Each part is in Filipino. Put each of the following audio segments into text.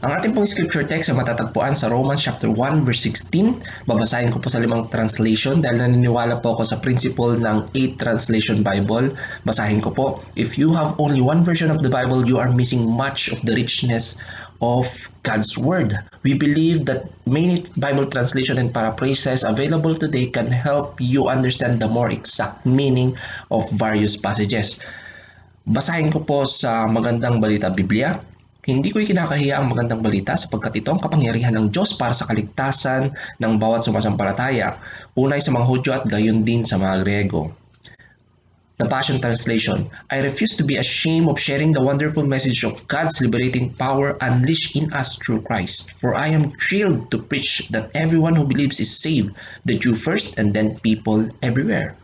Ang ating pong scripture text ay matatagpuan sa Romans chapter 1 verse 16. Babasahin ko po sa 5 translation dahil naniniwala po ako sa principle ng 8 translation Bible. Basahin ko po. If you have only one version of the Bible, you are missing much of the richness of God's Word. We believe that many Bible translation and paraphrases available today can help you understand the more exact meaning of various passages. Basahin ko po sa Magandang Balita Biblia. Hindi ko ikinakahiya ang magandang balita sapagkat ito ang kapangyarihan ng Diyos para sa kaligtasan ng bawat sumasampalataya, unay sa mga Hudyo at gayon din sa mga Griego. The Passion Translation. I refuse to be ashamed of sharing the wonderful message of God's liberating power unleashed in us through Christ. For I am thrilled to preach that everyone who believes is saved, the Jew first and then people everywhere.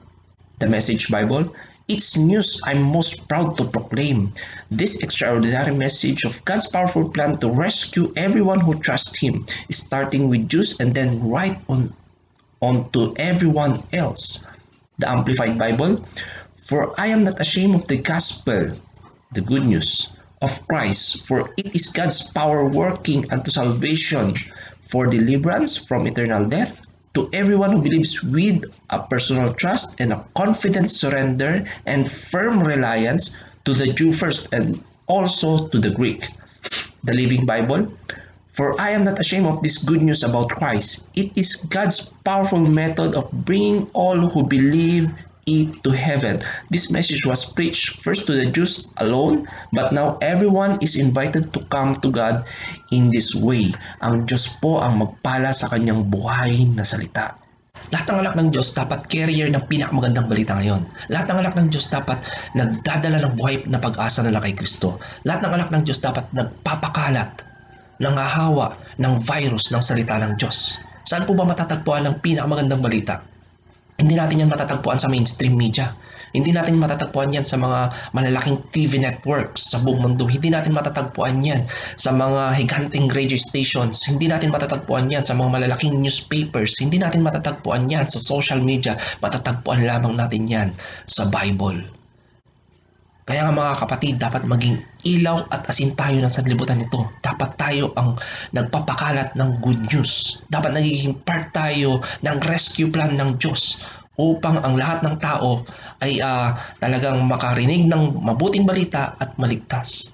The Message Bible. It's news I'm most proud to proclaim. This extraordinary message of God's powerful plan to rescue everyone who trusts Him, starting with Jews and then right on to everyone else. The Amplified Bible. For I am not ashamed of the gospel, the good news of Christ, for it is God's power working unto salvation, for deliverance from eternal death, to everyone who believes with a personal trust and a confident surrender and firm reliance to the Jew first and also to the Greek. The Living Bible. For I am not ashamed of this good news about Christ. It is God's powerful method of bringing all who believe it to heaven. This message was preached first to the Jews alone, but now everyone is invited to come to God in this way. Ang Diyos po ang magpala sa kanyang buhay na salita. Lahat ng anak ng Diyos dapat carrier ng pinakamagandang balita ngayon. Lahat ng anak ng Diyos dapat nagdadala ng buhay na pag-asa nila kay Kristo. Lahat ng anak ng Diyos dapat nagpapakalat, nangahawa ng virus ng salita ng Diyos. Saan po ba matatagpuan ang pinakamagandang balita? Hindi natin yan matatagpuan sa mainstream media. Hindi natin matatagpuan yan sa mga malalaking TV networks sa buong mundo. Hindi natin matatagpuan yan sa mga higanting radio stations. Hindi natin matatagpuan yan sa mga malalaking newspapers. Hindi natin matatagpuan yan sa social media. Matatagpuan lamang natin yan sa Bible. Kaya nga mga kapatid, dapat maging ilaw at asin tayo ng sanlibutan nito. Dapat tayo ang nagpapakalat ng good news. Dapat nagiging part tayo ng rescue plan ng Diyos upang ang lahat ng tao ay talagang makarinig ng mabuting balita at maligtas.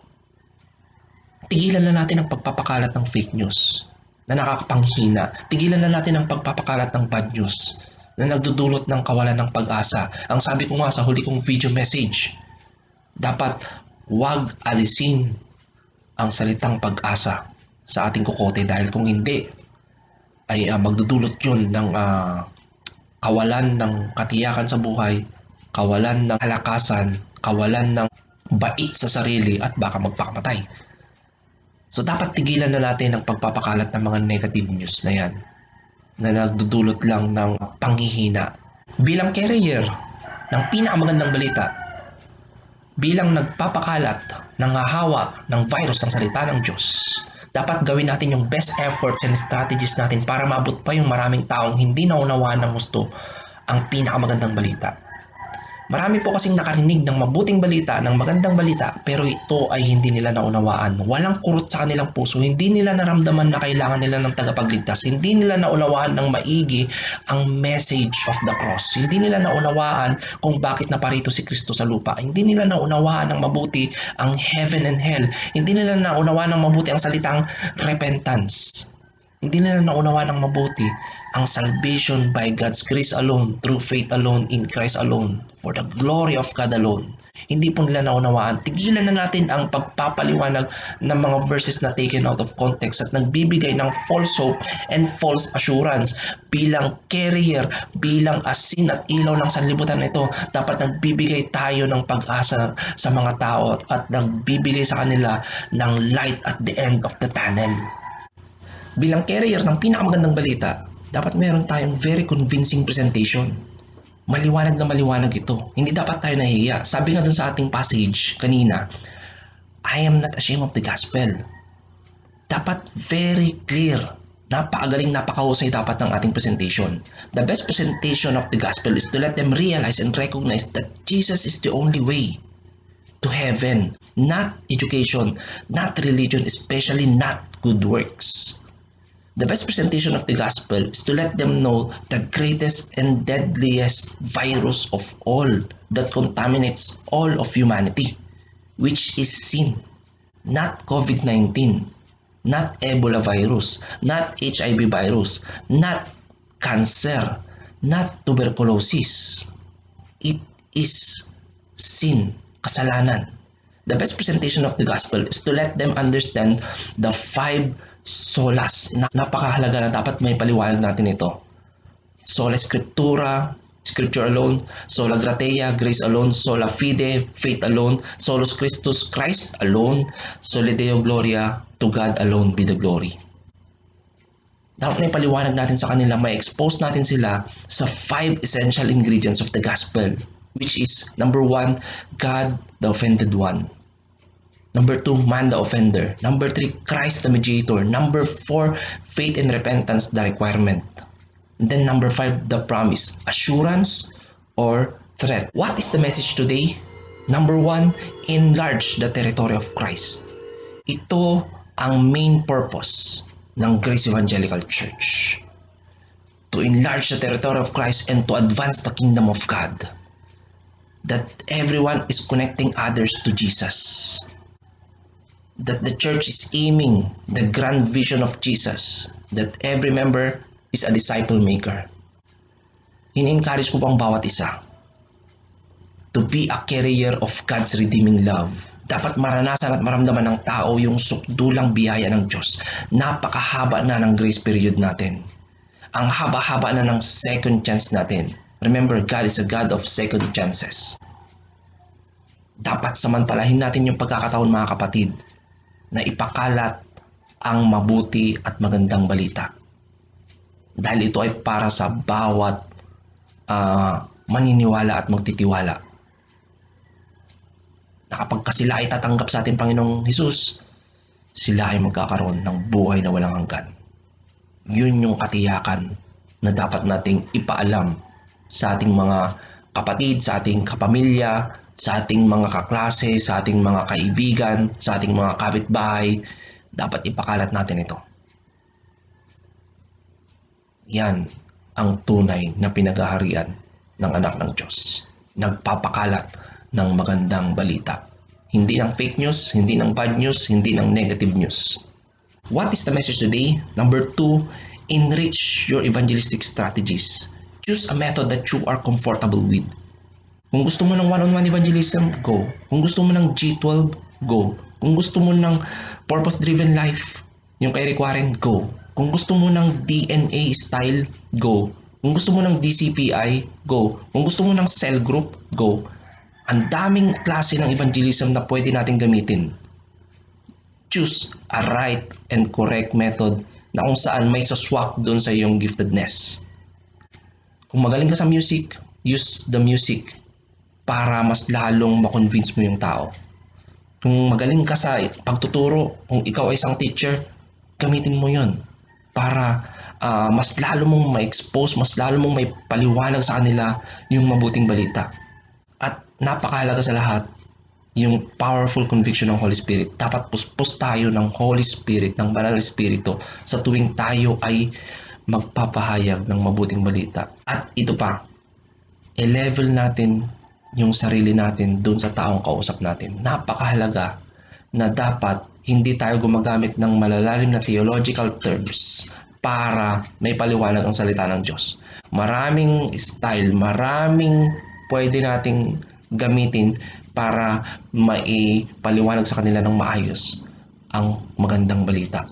Tigilan na natin ang pagpapakalat ng fake news na nakakapanghina. Tigilan na natin ang pagpapakalat ng bad news na nagdudulot ng kawalan ng pag-asa. Ang sabi ko nga sa huli kong video message, dapat wag alisin ang salitang pag-asa sa ating kokote dahil kung hindi ay magdudulot yun ng kawalan ng katiyakan sa buhay, kawalan ng kalakasan, kawalan ng bait sa sarili at baka magpakamatay. So dapat tigilan na natin ang pagpapakalat ng mga negative news na yan na nagdudulot lang ng panghihina. Bilang carrier ng pinakamagandang balita, bilang nagpapakalat ng hahawa ng virus ng salita ng Diyos, dapat gawin natin yung best efforts and strategies natin para maabot pa yung maraming taong hindi naunawaan ng gusto ang pinakamagandang balita. Marami po kasing nakarinig ng mabuting balita, ng magandang balita, pero ito ay hindi nila naunawaan. Walang kurot sa kanilang puso, hindi nila naramdaman na kailangan nila ng tagapagligtas, hindi nila naunawaan ng maigi ang message of the cross, hindi nila naunawaan kung bakit naparito si Kristo sa lupa, hindi nila naunawaan ng mabuti ang heaven and hell, hindi nila naunawaan ng mabuti ang salitang repentance, hindi nila naunawaan ng mabuti ang salvation by God's grace alone, through faith alone, in Christ alone, for the glory of God alone. Hindi po nila naunawaan. Tigilan na natin ang pagpapaliwanag ng mga verses na taken out of context at nagbibigay ng false hope and false assurance. Bilang carrier, bilang asin at ilaw ng sanlibutan ito, dapat nagbibigay tayo ng pag-asa sa mga tao at nagbibigay sa kanila ng light at the end of the tunnel. Bilang carrier ng pinakamagandang balita, dapat meron tayong very convincing presentation. Maliwanag na maliwanag ito. Hindi dapat tayo nahihiya. Sabi nga dun sa ating passage kanina, I am not ashamed of the gospel. Dapat very clear. Napakagaling, napakahusay dapat ng ating presentation. The best presentation of the gospel is to let them realize and recognize that Jesus is the only way to heaven. Not education, not religion, especially not good works. The best presentation of the gospel is to let them know the greatest and deadliest virus of all that contaminates all of humanity, which is sin. Not COVID-19, not Ebola virus, not HIV virus, not cancer, not tuberculosis. It is sin, kasalanan. The best presentation of the gospel is to let them understand the five solas. Napakahalaga na dapat may paliwanag natin ito. Sola Scriptura, Scripture alone, Sola Gratia, grace alone, Sola Fide, faith alone, Solus Christus, Christ alone, Soli Deo Gloria, to God alone be the glory. Dapat may paliwanag natin sa kanila, may expose natin sila sa five essential ingredients of the gospel, which is number 1, God the offended one. Number 2, man the offender. Number 3, Christ the mediator. Number 4, faith and repentance the requirement. And then number 5, the promise, assurance or threat. What is the message today? Number 1, enlarge the territory of Christ. Ito ang main purpose ng Grace Evangelical Church. To enlarge the territory of Christ and to advance the kingdom of God. That everyone is connecting others to Jesus. That the church is aiming the grand vision of Jesus, that every member is a disciple maker. In-encourage ko pang bawat isa to be a carrier of God's redeeming love. Dapat maranasan at maramdaman ng tao yung sukdulang biyaya ng Diyos. Napakahaba na ng grace period natin. Ang haba-haba na ng second chance natin. Remember, God is a God of second chances. Dapat samantalahin natin yung pagkakataon, mga kapatid, na ipakalat ang mabuti at magandang balita. Dahil ito ay para sa bawat maniniwala at magtitiwala. Na kapag sila ay tatanggap sa ating Panginoong Hesus, sila ay magkakaroon ng buhay na walang hanggan. Yun yung katiyakan na dapat nating ipaalam sa ating mga kapatid, sa ating kapamilya, sa ating mga kaklase, sa ating mga kaibigan, sa ating mga kapitbahay. Dapat ipakalat natin ito. Yan ang tunay na pinagaharian ng anak ng Diyos. Nagpapakalat ng magandang balita. Hindi ng fake news, hindi ng bad news, hindi ng negative news. What is the message today? Number 2, enrich your evangelistic strategies. Choose a method that you are comfortable with. Kung gusto mo ng one-on-one evangelism, go. Kung gusto mo ng G12, go. Kung gusto mo ng purpose-driven life, yung kay Rick Warren, go. Kung gusto mo ng DNA style, go. Kung gusto mo ng DCPI, go. Kung gusto mo ng cell group, go. Ang daming klase ng evangelism na pwede natin gamitin. Choose a right and correct method na kung saan may saswak doon sa iyong giftedness. Kung magaling ka sa music, use the music para mas lalong makonvince mo yung tao. Kung magaling ka sa pagtuturo, kung ikaw ay isang teacher, gamitin mo yon para mas lalo mong ma-expose, mas lalo mong may paliwanag sa kanila yung mabuting balita. At napakahalaga sa lahat, yung powerful conviction ng Holy Spirit. Dapat puspos tayo ng Holy Spirit, ng Banal na Espiritu sa tuwing tayo ay magpapahayag ng mabuting balita. At ito pa, i-level natin yung sarili natin dun sa taong kausap natin. Napakahalaga na dapat hindi tayo gumagamit ng malalalim na theological terms para may paliwanag ang salita ng Diyos. Maraming style, maraming pwede nating gamitin para maipaliwanag sa kanila ng maayos ang magandang balita.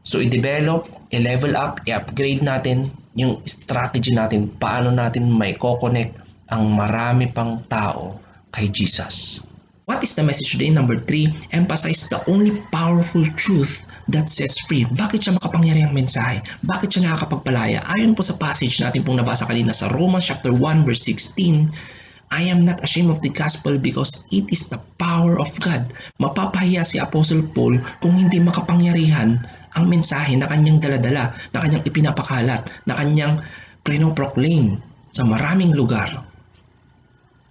So, i-develop, i-level up, i-upgrade natin yung strategy natin, paano natin may connect ang marami pang tao kay Jesus. What is the message today? Number 3, emphasize the only powerful truth that sets free. Bakit siya makapangyarihang mensahe? Bakit siya nakakapagpalaya? Ayon po sa passage natin pong nabasa kanina sa Romans chapter 1 verse 16, I am not ashamed of the gospel because it is the power of God. Mapapahiya si Apostle Paul kung hindi makapangyarihan ang mensahe na kanyang daladala, na kanyang ipinapakalat, na kanyang proclaim sa maraming lugar.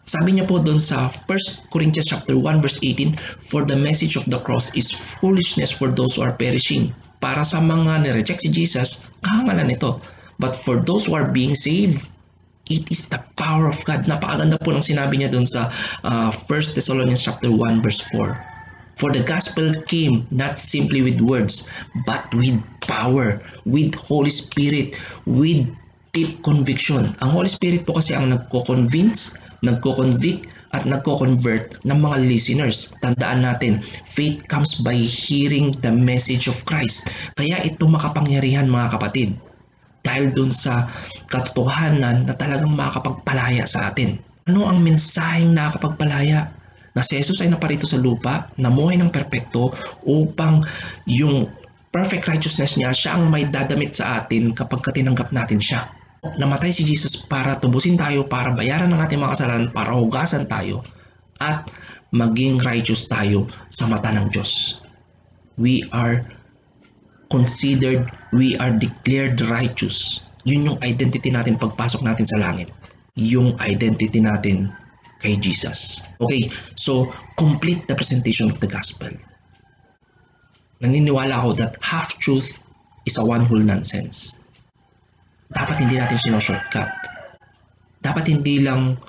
Sabi niya po doon sa 1 Corinthians chapter 1 verse 18, "For the message of the cross is foolishness for those who are perishing." Para sa mga nireject si Jesus, kahangalan ito. But for those who are being saved, it is the power of God. Napakaganda po ng sinabi niya doon sa 1 Thessalonians chapter 1 verse 4. "For the gospel came not simply with words, but with power, with Holy Spirit, with deep conviction." Ang Holy Spirit po kasi ang nagko-convince, nagko-convict, at nagko-convert ng mga listeners. Tandaan natin, faith comes by hearing the message of Christ. Kaya ito makapangyarihan mga kapatid. Dahil dun sa katotohanan na talagang makakapagpalaya sa atin. Ano ang mensaheng nakakapagpalaya? Na si Jesus ay naparito sa lupa, namuhay ng perpekto upang yung perfect righteousness niya, siya ang may dadamit sa atin kapag tinanggap natin siya. Namatay si Jesus para tubusin tayo, para bayaran ng ating mga kasalanan, para hugasan tayo, at maging righteous tayo sa mata ng Diyos. We are considered, we are declared righteous. Yun yung identity natin pagpasok natin sa langit. Yung identity natin kay Jesus. Okay, so complete the presentation of the gospel. Naniniwala ako that half-truth is a one whole nonsense. Dapat hindi natin shortcut. Dapat hindi lang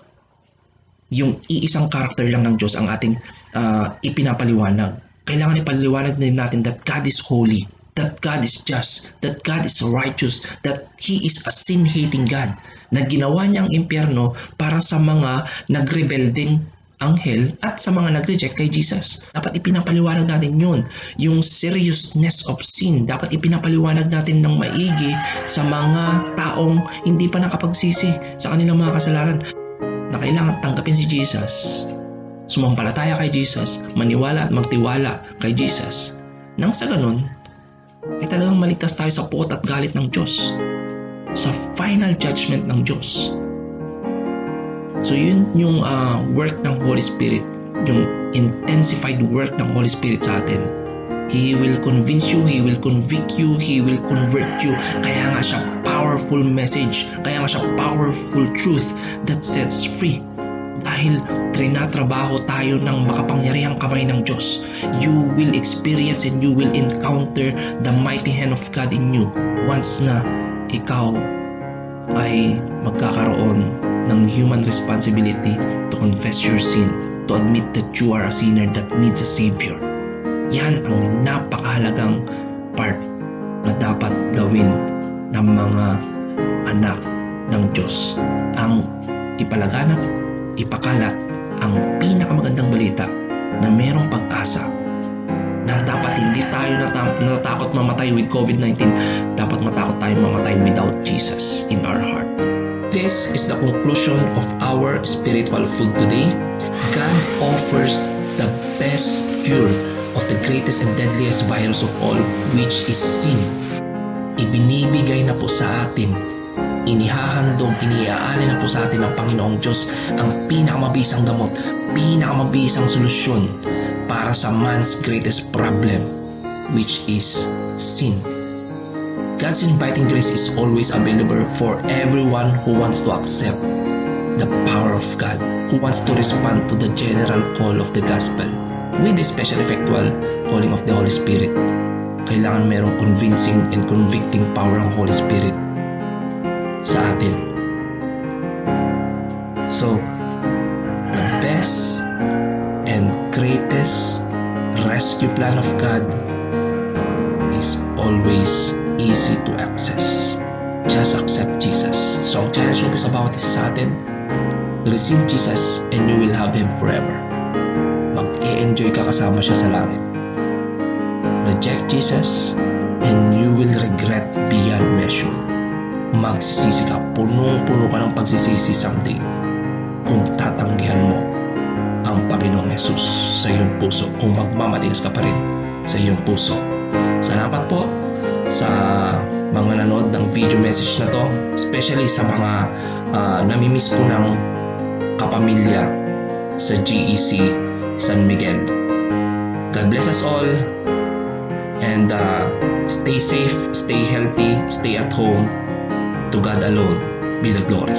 yung iisang character lang ng Diyos ang ating ipinapaliwanag. Kailangan ipaliwanag din natin that God is holy, that God is just, that God is righteous, that He is a sin-hating God, na ginawa niyang impyerno para sa mga nagrebelding anghel at sa mga nag-reject kay Jesus. Dapat ipinapaliwanag natin yun. Yung seriousness of sin, dapat ipinapaliwanag natin ng maigi sa mga taong hindi pa nakapagsisi sa kanilang mga kasalanan, na kailangan tanggapin si Jesus, sumampalataya kay Jesus, maniwala at magtiwala kay Jesus. Nang sa ganun, ay talagang maligtas tayo sa puot at galit ng Diyos, sa final judgment ng Diyos. So yun yung work ng Holy Spirit, yung intensified work ng Holy Spirit sa atin. He will convince you, He will convict you, He will convert you. Kaya nga siya powerful message, kaya nga siya powerful truth that sets free. Dahil trinatrabaho tayo ng makapangyarihang kamay ng Diyos, you will experience and you will encounter the mighty hand of God in you once na ikaw ay magkakaroon ng human responsibility to confess your sin, to admit that you are a sinner that needs a Savior. Yan ang napakahalagang part na dapat gawin ng mga anak ng Diyos. Ang ipalaganap, ipakalat ang pinakamagandang balita na mayroong pag-asa, na dapat hindi tayo natatakot mamatay with COVID-19, dapat matakot tayo mamatay without Jesus in our heart. This is the conclusion of our spiritual food today. God offers the best cure of the greatest and deadliest virus of all, which is sin. Ibinibigay na po sa atin, inihahandog, iniaalay na po sa atin ng Panginoong Diyos ang pinakamabisang gamot, pinakamabisang solusyon para sa man's greatest problem, which is sin. God's inviting grace is always available for everyone who wants to accept the power of God, who wants to respond to the general call of the gospel with the special effectual calling of the Holy Spirit. Kailangan mayroong convincing and convicting power ng Holy Spirit sa atin. So, the best and greatest rescue plan of God is always easy to access. Just accept Jesus. So ang challenge ko po sa bawat isa sa atin, receive Jesus and you will have Him forever. Mag-e-enjoy ka kasama siya sa langit. Reject Jesus and you will regret beyond measure. Magsisisi ka, punong-puno ka ng pagsisisi someday kung tatanggihan mo ang Panginoong Jesus sa iyong puso, kung magmamatigas ka pa rin sa iyong puso. Salamat po sa mga nanood ng video message na to, especially sa mga namimiss ko ng kapamilya sa GEC San Miguel. God bless us all and stay safe, stay healthy, stay at home. To God alone be the glory.